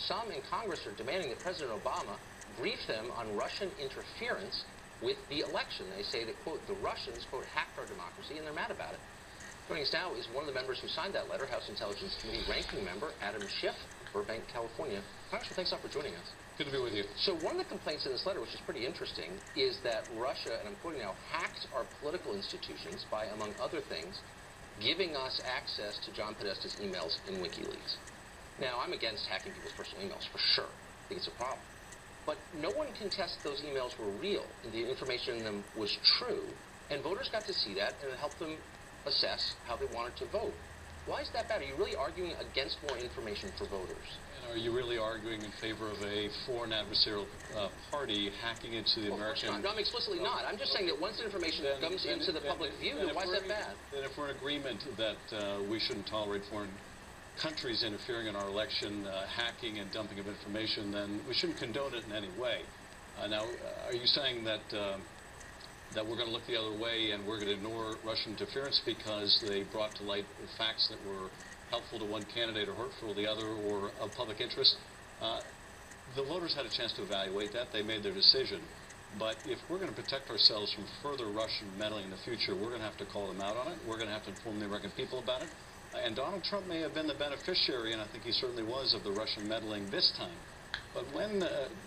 some in Congress are demanding that President Obama brief them on Russian interference with the election. They say that, quote, the Russians, quote, hacked our democracy, and they're mad about it. Joining us now is one of the members who signed that letter, House Intelligence Committee ranking member Adam Schiff, Burbank, California. Congressman, thanks a lot for joining us. Good to be with you. So one of the complaints in this letter, which is pretty interesting, is that Russia, and I'm quoting now, hacked our political institutions by, among other things, giving us access to John Podesta's emails in WikiLeaks. Now, I'm against hacking people's personal emails, for sure. I think it's a problem. But no one contests those emails were real, and the information in them was true, and voters got to see that, and it helped them assess how they wanted to vote. Why is that bad? Are you really arguing against more information for voters? And are you really arguing in favor of a foreign adversarial party hacking into the American... No, I'm explicitly not. I'm just saying that once information comes into the public view, then why is that bad? Then if we're in agreement that we shouldn't tolerate foreign countries interfering in our election, hacking and dumping of information, then we shouldn't condone it in any way. Now, are you saying that that we're going to look the other way and we're going to ignore Russian interference because they brought to light facts that were helpful to one candidate or hurtful to the other or of public interest? The voters had a chance to evaluate that. They made their decision. But if we're going to protect ourselves from further Russian meddling in the future, we're going to have to call them out on it. We're going to have to inform the American people about it. And Donald Trump may have been the beneficiary, and I think he certainly was, of the Russian meddling this time. But when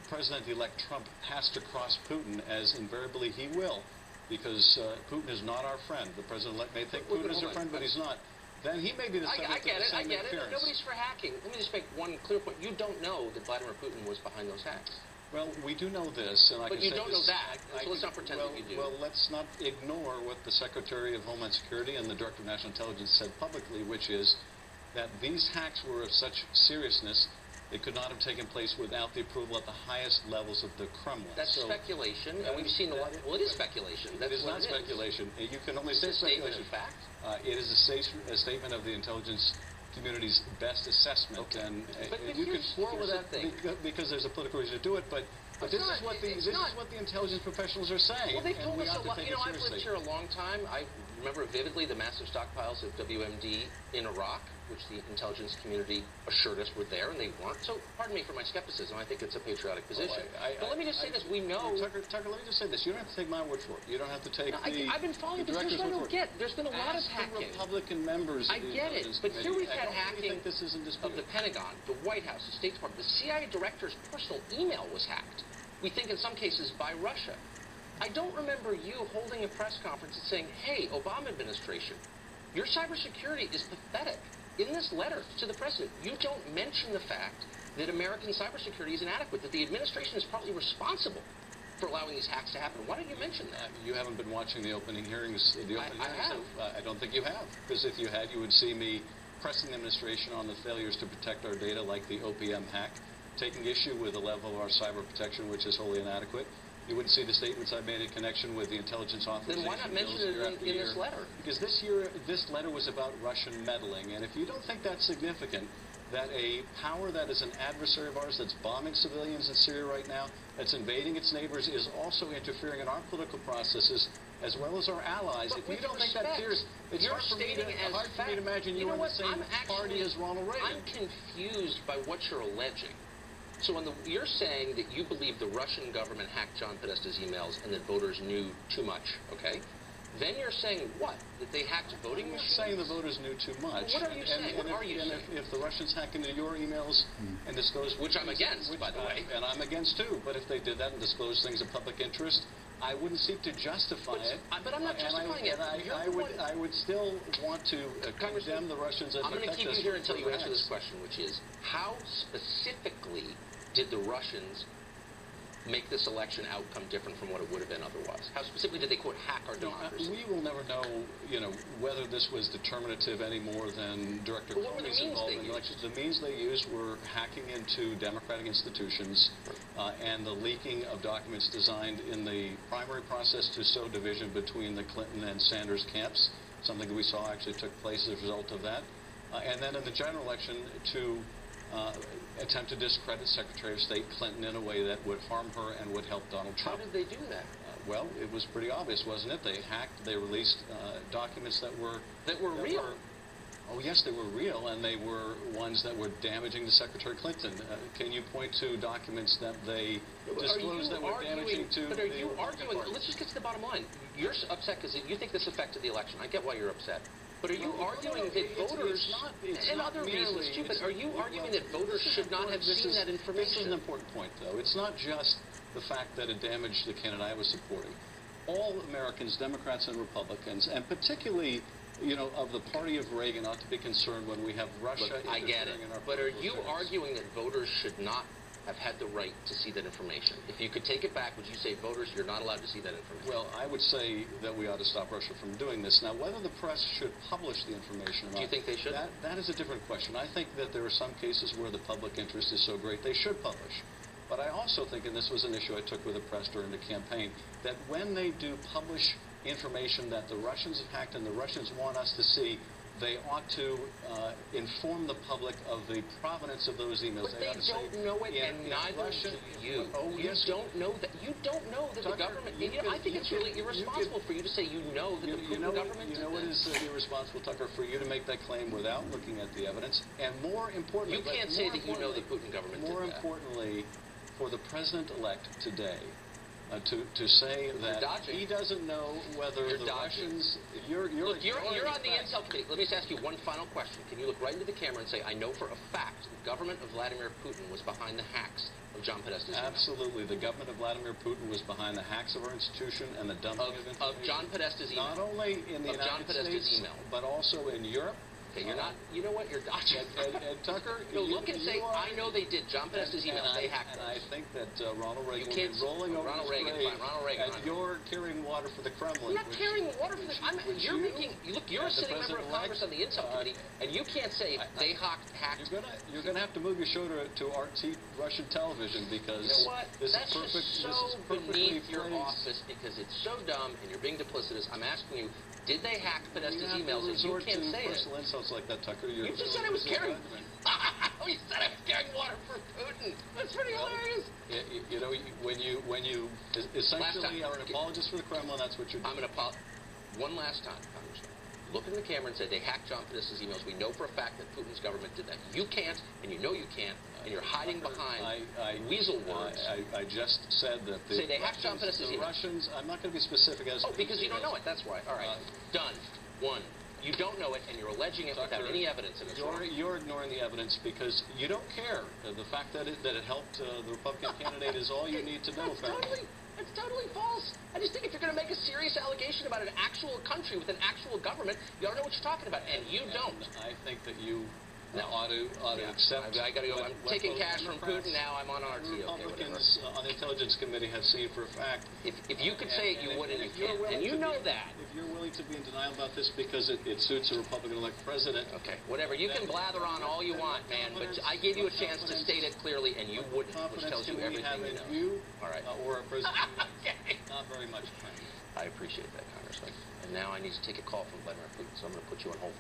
President-elect Trump has to cross Putin, as invariably he will, because Putin is not our friend. The President-elect may think Putin is our friend, but he's not. Then he may be the subject of the same interference. Nobody's for hacking. Let me just make one clear point. You don't know that Vladimir Putin was behind those hacks. Well, we do know this, and I can say this. But you don't know that, so let's not pretend that you do. Well, let's not ignore what the Secretary of Homeland Security and the Director of National Intelligence said publicly, which is that these hacks were of such seriousness they could not have taken place without the approval at the highest levels of the Kremlin. That's speculation, and we've seen a lot. Well, it is speculation. It is not speculation. You can only say speculation. Fact. It is a statement of the intelligence community's best assessment, okay. And but you can swirl with that thing because there's a political reason to do it. But this is what the intelligence professionals are saying. Well, they've told us a lot. You know, I've lived here a long time. I remember vividly the massive stockpiles of WMD in Iraq, which the intelligence community assured us were there, and they weren't. So, pardon me for my skepticism. I think it's a patriotic position. But let me just say this. We know... Tucker, let me just say this. You don't have to take my word for it. You don't have to take I've been following this. Here's what I don't get. There's been a lot of hacking. The Republican members... I get it. But here we've had hacking this is in of the Pentagon, the White House, the State Department. The CIA director's personal email was hacked. We think in some cases by Russia. I don't remember you holding a press conference and saying, hey, Obama administration, your cybersecurity is pathetic. In this letter to the president, you don't mention the fact that American cybersecurity is inadequate, that the administration is partly responsible for allowing these hacks to happen. Why don't you mention that? You haven't been watching the opening hearings. I have. I don't think you have, because if you had, you would see me pressing the administration on the failures to protect our data, like the OPM hack, taking issue with the level of our cyber protection, which is wholly inadequate. You wouldn't see the statements I made in connection with the intelligence authorization. Then why not mention it in this letter? Because this letter was about Russian meddling, and if you don't think that's significant, that a power that is an adversary of ours, that's bombing civilians in Syria right now, that's invading its neighbors, is also interfering in our political processes as well as our allies. But if you don't think that's serious, it's hard for me to imagine you were in the same party as Ronald Reagan. I'm confused by what you're alleging. So you're saying that you believe the Russian government hacked John Podesta's emails and that voters knew too much, okay? Then you're saying what? That they hacked voting machines? I'm not saying the voters knew too much. Well, what are you saying? What are you saying? If the Russians hack into your emails and disclose... Which I'm against, by the way. And I'm against, too. But if they did that and disclosed things of public interest, I wouldn't seek to justify it. But I'm not justifying it. I would still want to condemn the Russians and I'm going to keep you here until you answer this hacks. question, which is, how specifically did the Russians make this election outcome different from what it would have been otherwise? How specifically did they, quote, hack our democracy? We will never know, whether this was determinative any more than Director Comey's involvement in the elections. The means they used were hacking into democratic institutions and the leaking of documents designed in the primary process to sow division between the Clinton and Sanders camps, something that we saw actually took place as a result of that. And then in the general election to attempt to discredit Secretary of State Clinton in a way that would harm her and would help Donald Trump. How did they do that? Well, it was pretty obvious, wasn't it? They hacked, they released documents that were real. Oh, yes, they were real, and they were ones that were damaging to Secretary Clinton. Can you point to documents that they disclosed that were damaging to But are you arguing, party? let's just get to the bottom line. You're upset because you think this affected the election. I get why you're upset. But are you arguing that voters, and other reasons too, but are you arguing that voters should not have seen that information? This is an important point, though. It's not just the fact that it damaged the candidate I was supporting. All Americans, Democrats and Republicans, and particularly, of the party of Reagan, ought to be concerned when we have Russia I get it. in our But are you affairs. arguing that voters should not have had the right to see that information? If you could take it back, would you say voters, you're not allowed to see that information? Well, I would say that we ought to stop Russia from doing this. Now, whether the press should publish the information or not... Do you think they should? That is a different question. I think that there are some cases where the public interest is so great they should publish. But I also think, and this was an issue I took with the press during the campaign, that when they do publish information that the Russians have hacked and the Russians want us to see, they ought to inform the public of the provenance of those emails. But they don't know it, and neither do you. Oh, yes. You don't know that. You don't know that the government... I think it's really irresponsible for you to say you know that the Putin government did that. You know what is irresponsible, Tucker, for you to make that claim without looking at the evidence, and more importantly... You can't say that you know the Putin government did that. More importantly, for the president-elect today, to say that he doesn't know whether the Russians... You're on the Intel Committee. Let me just ask you one final question. Can you look right into the camera and say, I know for a fact the government of Vladimir Putin was behind the hacks of John Podesta's email? Absolutely. The government of Vladimir Putin was behind the hacks of our institution and the dumping of information. Of John Podesta's email. Not only in the United States, but also in Europe. Okay, you're not... You know what? You're dodging. And Tucker... No, look and say, I know they did. John Podesta's email, they hacked it. And I think that Ronald Reagan will be rolling over Ronald Reagan, and you're carrying water for the Kremlin. I'm not carrying water for the... You're making... Look, you're a sitting member of Congress on the Intel Committee, and you can't say they hacked... You're gonna have to move your show to RT Russian television because... You know what? That's just so beneath your office because it's so dumb and you're being duplicitous. I'm asking you, did they hack Podesta's emails? And you can't say it. Personal insults like that, Tucker. You just said I was carrying... You said I was carrying water for Putin. That's pretty hilarious. When you essentially are an apologist for the Kremlin, that's what you're doing. I'm going to apologize. One last time, Congressman. Look in the camera and say they hacked John Podesta's emails. We know for a fact that Putin's government did that. You can't, and you know you can't, and you're hiding behind weasel words. I just said that the say they hacked John Podesta's emails. Russians, I'm not going to be specific as... Oh, because you don't know it. That's why. All right. Done. One. You don't know it, and you're alleging it without any evidence. You're ignoring the evidence because you don't care. The fact that it helped the Republican candidate is all you need to know. That's totally false. I just think if you're going to make a serious allegation about an actual country with an actual government, you ought to know what you're talking about, and you don't. I think that you ought to accept... I got to go. I'm taking cash from Putin now. I'm on RT. Republicans on the Intelligence Committee have seen for a fact... If you could say it, you wouldn't. And you know that. If you're willing to be in denial about this because it suits a Republican-elect president... Okay, whatever. You can blather on all you want, man, but I gave you a chance to state it clearly, and you wouldn't, which tells you everything you know. All right. Or a president... Okay. Not very much. I appreciate that, Congressman. And now I need to take a call from Vladimir Putin, so I'm going to put you on hold for